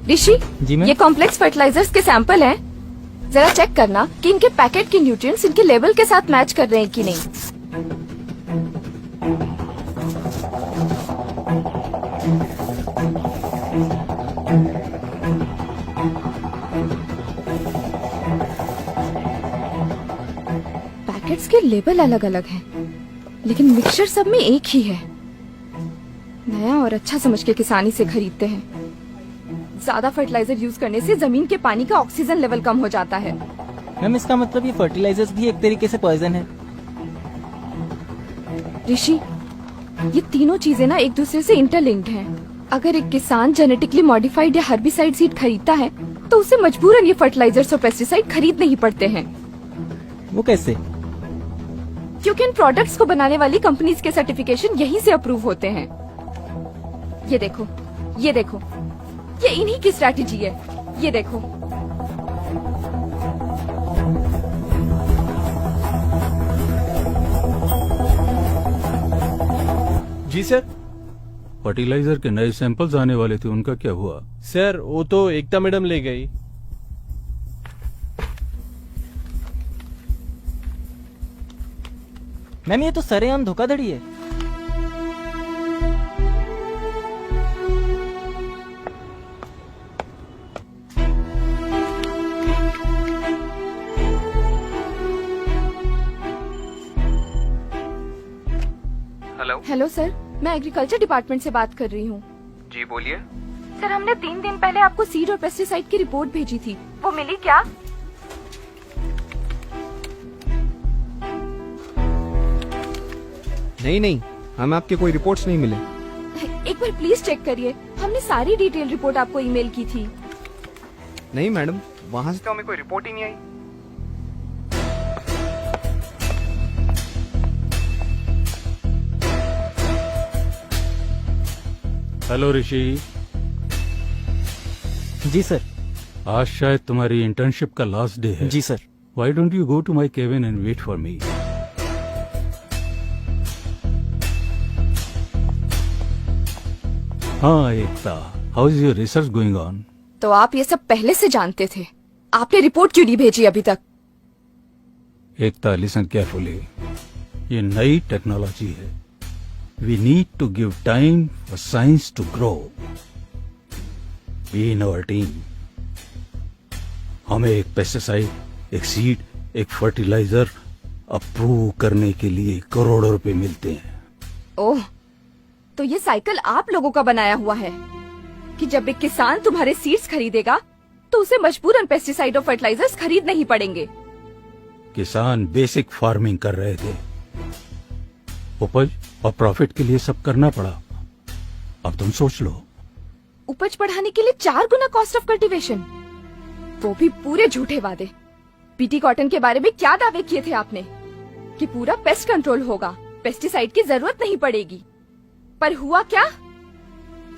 ऋषि, जी ma'am. ये complex fertilisers के sample हैं। जरा चेक करना कि इनके पैकेट के न्यूट्रिएंट्स इनके लेवल के साथ मैच कर रहे हैं कि नहीं। पैकेट्स के लेबल अलग अलग हैं, लेकिन मिक्सचर सब में एक ही है। नया और अच्छा समझ के किसानी से खरीदते हैं। ज्यादा फर्टिलाइजर यूज करने से जमीन के पानी का ऑक्सीजन लेवल कम हो जाता है। मैम इसका मतलब ये फर्टिलाइजर्स भी एक तरीके से पॉइजन है। ऋषि, ये तीनों चीजें ना एक दूसरे से इंटरलिंक्ड हैं। अगर एक किसान जेनेटिकली मॉडिफाइड या हर्बिसाइड सीड खरीदता है तो उसे मजबूरन ये फर्टिलाइजर्स और पेस्टिसाइड खरीदने ही पड़ते हैं, वो कैसे? क्योंकि इन प्रोडक्ट्स को बनाने वाली कंपनीज के सर्टिफिकेशन यहीं से अप्रूव होते हैं। ये देखो, ये देखो, ये इन्हीं की स्ट्रैटेजी है। ये देखो, जी सर। फर्टिलाइजर के नए सैंपल्स आने वाले थे, उनका क्या हुआ? सर वो तो एकता मैडम ले गई। मैम ये तो सरेआम धोखाधड़ी है। हेलो सर, मैं एग्रीकल्चर डिपार्टमेंट से बात कर रही हूँ। जी बोलिए। सर, हमने 3 दिन पहले आपको सीड और पेस्टिसाइड की रिपोर्ट भेजी थी, वो मिली क्या? नहीं, हमें आपके कोई रिपोर्ट्स नहीं मिले। एक बार प्लीज चेक करिए, हमने सारी डिटेल रिपोर्ट आपको ईमेल की थी। नहीं मैडम, वहाँ से तो हमें कोई रिपोर्ट ही नहीं आई। हेलो ऋषि, जी सर। आज शायद तुम्हारी इंटर्नशिप का लास्ट डे है। जी sir. Why don't you go to my cabin and wait for me? हाँ Ekta, how is your research going on? तो आप ये सब पहले से जानते थे, आपने रिपोर्ट क्यों नहीं भेजी अभी तक? एकता, लिसन केयरफुली, ये नई टेक्नोलॉजी है। We need to give time for science to grow. Be in our team. हमें एक पेस्टिसाइड, एक सीड, एक फर्टिलाइजर अप्रूव करने के लिए करोड़ों रुपए मिलते हैं। ओह, तो ये साइकिल आप लोगों का बनाया हुआ है कि जब एक किसान तुम्हारे सीड्स खरीदेगा तो उसे मजबूरन पेस्टिसाइड और फर्टिलाइजर्स खरीदने ही पड़ेंगे। किसान बेसिक फार्मिंग कर रहे थे, उपज और प्रॉफिट के लिए सब करना पड़ा। अब तुम सोच लो। उपज बढ़ाने के लिए 4 गुना कॉस्ट ऑफ कल्टीवेशन, वो भी पूरे झूठे वादे। पीटी कॉटन के बारे में क्या दावे किए थे आपने कि पूरा पेस्ट कंट्रोल होगा, पेस्टिसाइड की जरूरत नहीं पड़ेगी, पर हुआ क्या?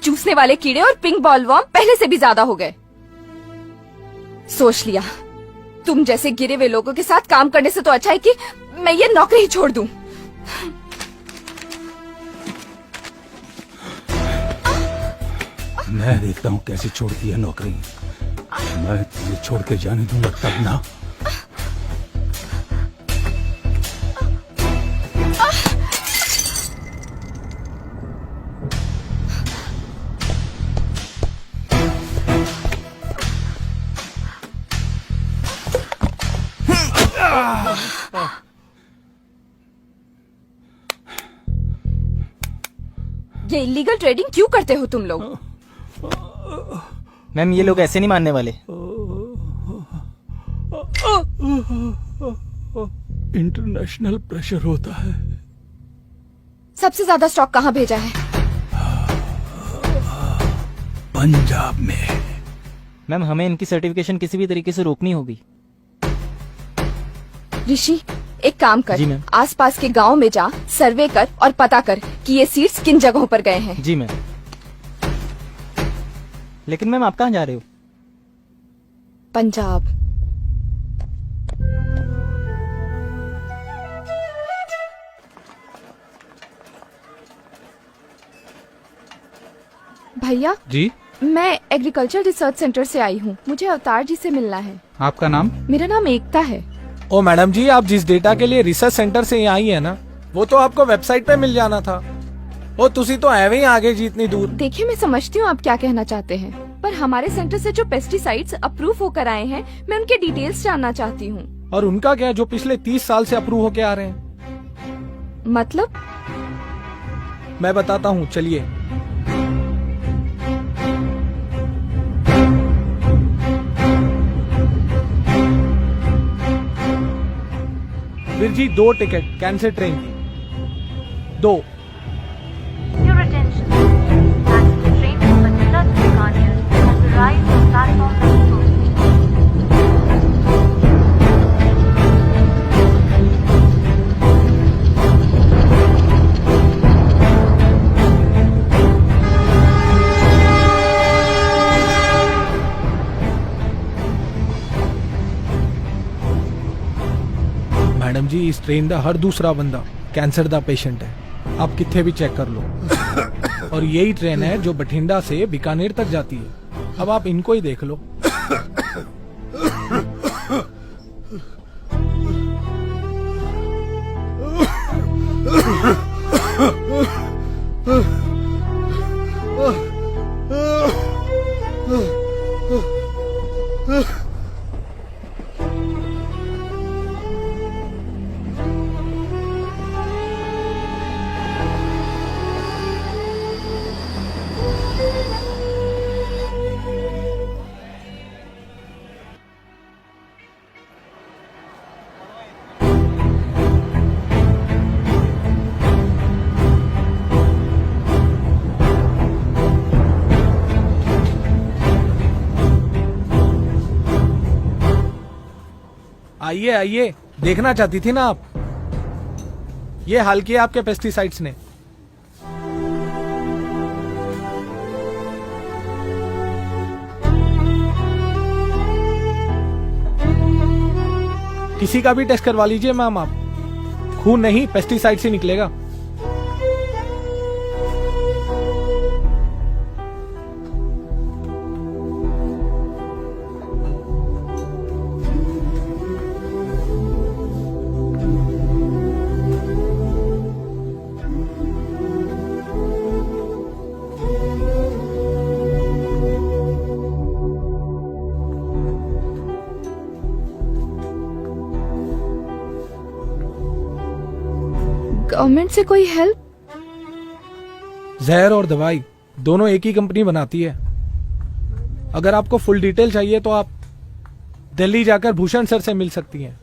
चूसने वाले कीड़े और पिंक बॉलवर्म पहले से भी ज्यादा हो गए। सोच लिया, तुम जैसे गिरे हुए लोगों के साथ काम करने से तो अच्छा है कि मैं ये नौकरी ही छोड़ दूं। मैं देखता हूँ कैसे छोड़ती है नौकरी। मैं तुझे छोड़ के जाने दूंगा तब ना। ये इलीगल ट्रेडिंग क्यों करते हो तुम लोग? मैम ये लोग ऐसे नहीं मानने वाले। इंटरनेशनल प्रेशर होता है। सबसे ज्यादा स्टॉक कहाँ भेजा है? पंजाब में। मैम हमें इनकी सर्टिफिकेशन किसी भी तरीके से रोकनी होगी। ऋषि, एक काम कर, जी मैम। आसपास के गांव में जा, सर्वे कर और पता कर कि ये सीड्स किन जगहों पर गए हैं। जी मैम। लेकिन मैम आप कहाँ जा रहे हो? पंजाब। भैया, जी मैं एग्रीकल्चर रिसर्च सेंटर से आई हूँ, मुझे अवतार जी से मिलना है। आपका नाम? मेरा नाम एकता है। ओ मैडम जी, आप जिस डेटा के लिए रिसर्च सेंटर से यहाँ आई है ना, वो तो आपको वेबसाइट पे मिल जाना था। ओ तुसी तो एवे ही आगे जी इतनी दूर। देखिए, मैं समझती हूँ आप क्या कहना चाहते हैं, पर हमारे सेंटर से जो पेस्टिसाइड्स अप्रूव होकर आए हैं, मैं उनके डिटेल्स जानना चाहती हूँ। और उनका क्या, जो पिछले 30 साल से अप्रूव होके आ रहे हैं? मतलब? मैं बताता हूँ, चलिए। Veer ji, 2 ticket cancel train की, 2। Your attention. Passenger train number 13 Bikaner has arrived on platform number 2. Madam जी, इस ट्रेन का हर दूसरा बंदा कैंसर का पेशेंट है, आप किथे भी चेक कर लो। और यही ट्रेन है जो बठिंडा से बीकानेर तक जाती है। अब आप इनको ही देख लो। आइए आइए, देखना चाहती थी ना आप, ये हाल किया आपके पेस्टिसाइड्स ने। किसी का भी टेस्ट करवा लीजिए मैम आप, खून नहीं पेस्टिसाइड से निकलेगा। गवर्नमेंट से कोई हेल्प? जहर और दवाई दोनों एक ही कंपनी बनाती है। अगर आपको फुल डिटेल चाहिए तो आप दिल्ली जाकर भूषण सर से मिल सकती हैं।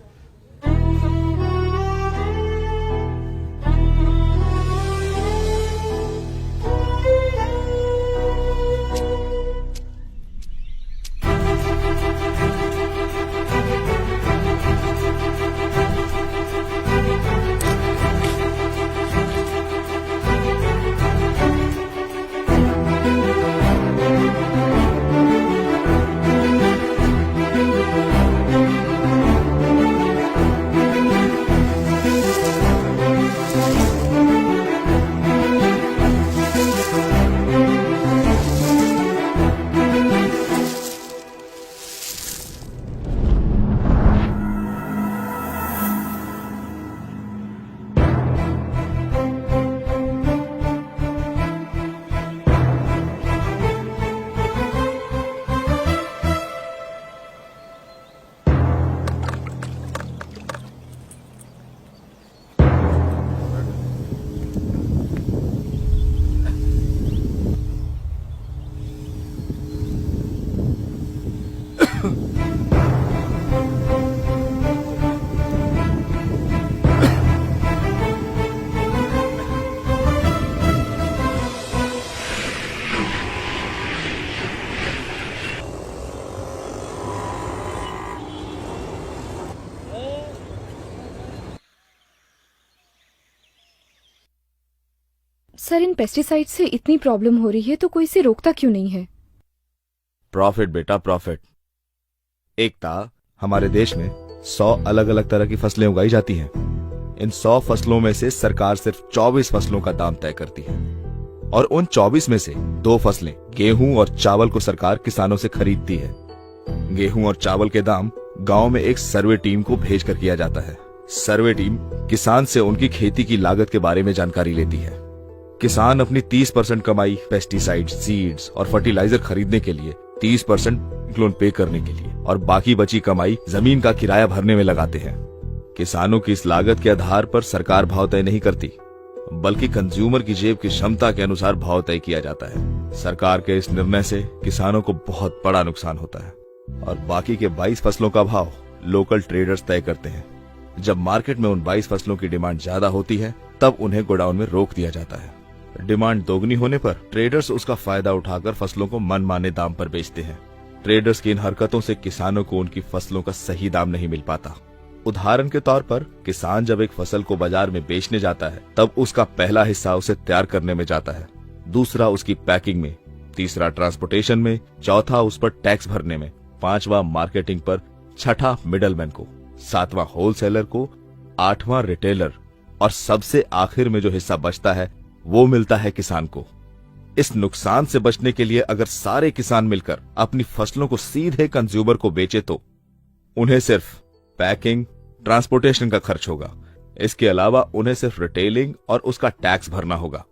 सर, इन पेस्टिसाइड से इतनी प्रॉब्लम हो रही है तो कोई इसे रोकता क्यों नहीं है? प्रॉफिट बेटा, प्रॉफिट। एकता, हमारे देश में 100 अलग अलग तरह की फसलें उगाई जाती हैं। इन 100 फसलों में से सरकार सिर्फ 24 फसलों का दाम तय करती है। और उन 24 में से 2 फसलें गेहूं और चावल को सरकार किसानों से खरीदती है। गेहूं और चावल के दाम गांव में एक सर्वे टीम को भेजकर किया जाता है। सर्वे टीम किसान से उनकी खेती की लागत के बारे में जानकारी लेती है। किसान अपनी 30% कमाई पेस्टिसाइड, सीड्स और फर्टिलाइजर खरीदने के लिए, 30% लोन पे करने के लिए और बाकी बची कमाई जमीन का किराया भरने में लगाते हैं। किसानों की इस लागत के आधार पर सरकार भाव तय नहीं करती, बल्कि कंज्यूमर की जेब की क्षमता के अनुसार भाव तय किया जाता है। सरकार के इस निर्णय से किसानों को बहुत बड़ा नुकसान होता है और बाकी के 22 फसलों का भाव लोकल ट्रेडर्स तय करते हैं। जब मार्केट में उन 22 फसलों की डिमांड ज्यादा होती है, तब उन्हें गोडाउन में रोक दिया जाता है। डिमांड दोगुनी होने पर ट्रेडर्स उसका फायदा उठाकर फसलों को मनमाने दाम पर बेचते हैं। ट्रेडर्स की इन हरकतों से किसानों को उनकी फसलों का सही दाम नहीं मिल पाता। उदाहरण के तौर पर किसान जब एक फसल को बाजार में बेचने जाता है, तब उसका पहला हिस्सा उसे तैयार करने में जाता है, दूसरा उसकी पैकिंग में, तीसरा ट्रांसपोर्टेशन में, चौथा उस पर टैक्स भरने में, पांचवा मार्केटिंग पर, छठा मिडलमैन को, सातवां होलसेलर को, आठवां रिटेलर और सबसे आखिर में जो हिस्सा बचता है वो मिलता है किसान को। इस नुकसान से बचने के लिए अगर सारे किसान मिलकर अपनी फसलों को सीधे कंज्यूमर को बेचे तो उन्हें सिर्फ पैकिंग, ट्रांसपोर्टेशन का खर्च होगा। इसके अलावा उन्हें सिर्फ रिटेलिंग और उसका टैक्स भरना होगा।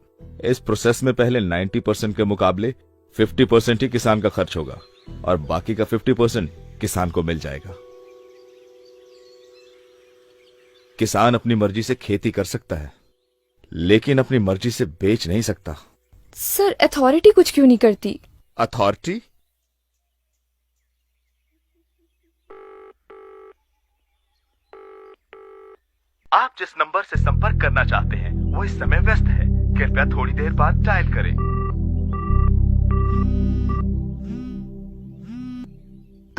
इस प्रोसेस में पहले 90% के मुकाबले 50% ही किसान का खर्च होगा और बाकी का 50% किसान को मिल जाएगा। किसान अपनी मर्जी से खेती कर सकता है, लेकिन अपनी मर्जी से बेच नहीं सकता। सर, अथॉरिटी कुछ क्यों नहीं करती? अथॉरिटी? आप जिस नंबर से संपर्क करना चाहते हैं वो इस समय व्यस्त है। कृपया थोड़ी देर बाद डायल करें।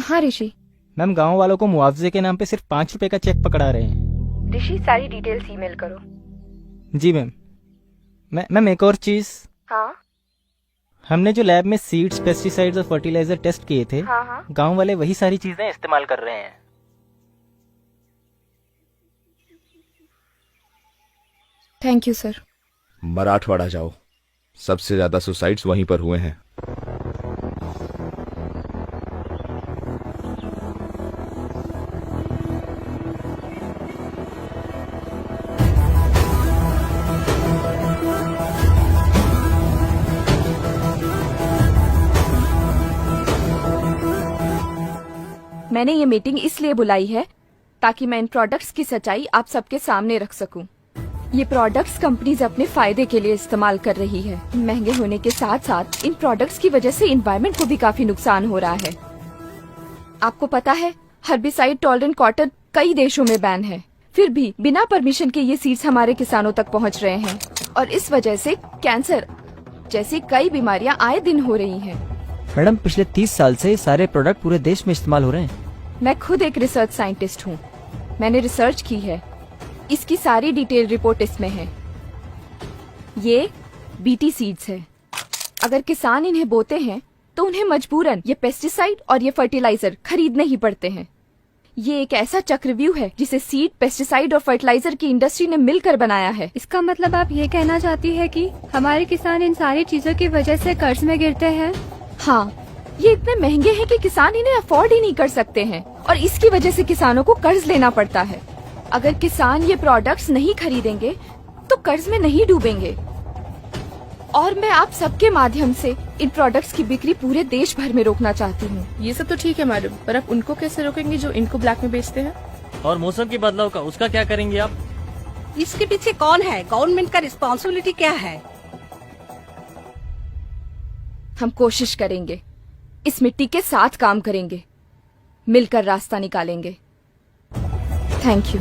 हाँ ऋषि। मैम, गांव वालों को मुआवजे के नाम पे सिर्फ 5 रुपए का चेक पकड़ा रहे हैं। ऋषि, सारी डिटेल्स ईमेल करो। जी मैम। मैम, एक और चीज। हाँ हमने जो लैब में सीड्स, पेस्टिसाइड्स और फर्टिलाइजर टेस्ट किए थे, हाँ। गांव वाले वही सारी चीजें इस्तेमाल कर रहे हैं। Thank you sir. मराठवाड़ा जाओ, सबसे ज्यादा सुसाइड्स वहीं पर हुए हैं। मैंने ये मीटिंग इसलिए बुलाई है ताकि मैं इन प्रोडक्ट्स की सच्चाई आप सबके सामने रख सकूं। ये प्रोडक्ट्स कंपनीज अपने फायदे के लिए इस्तेमाल कर रही है। महंगे होने के साथ साथ इन प्रोडक्ट्स की वजह से एनवायरनमेंट को भी काफी नुकसान हो रहा है। आपको पता है, हर्बिसाइड टॉलरेंट कॉटन कई देशों में बैन है, फिर भी बिना परमिशन के ये सीड्स हमारे किसानों तक पहुंच रहे हैं और इस वजह से कैंसर जैसी कई बीमारियां आए दिन हो रही हैं। मैडम, पिछले 30 साल से ये सारे प्रोडक्ट पूरे देश में इस्तेमाल हो रहे हैं। मैं खुद एक रिसर्च साइंटिस्ट हूँ। मैंने रिसर्च की है। इसकी सारी डिटेल रिपोर्ट इसमें है। ये बीटी सीड्स है। अगर किसान इन्हें बोते हैं तो उन्हें मजबूरन ये पेस्टिसाइड और ये फर्टिलाइजर खरीदने ही पड़ते हैं। ये एक ऐसा चक्रव्यूह है जिसे सीड, पेस्टिसाइड और फर्टिलाइजर की इंडस्ट्री ने मिलकर बनाया है। इसका मतलब आप ये कहना चाहती है कि हमारे किसान इन सारी चीजों की वजह से कर्ज में गिरते हैं? हाँ, ये इतने महंगे हैं कि किसान इन्हें अफोर्ड ही नहीं कर सकते हैं और इसकी वजह से किसानों को कर्ज लेना पड़ता है। अगर किसान ये प्रोडक्ट्स नहीं खरीदेंगे तो कर्ज में नहीं डूबेंगे। और मैं आप सबके माध्यम से इन प्रोडक्ट्स की बिक्री पूरे देश भर में रोकना चाहती हूँ। ये सब तो ठीक है मैडम, पर आप उनको कैसे रोकेंगे जो इनको ब्लैक में बेचते हैं? और मौसम के बदलाव का उसका क्या करेंगे आप? इसके पीछे कौन है? गवर्नमेंट का रिस्पॉन्सिबिलिटी क्या है? हम कोशिश करेंगे, इस मिट्टी के साथ काम करेंगे, मिलकर रास्ता निकालेंगे। Thank you.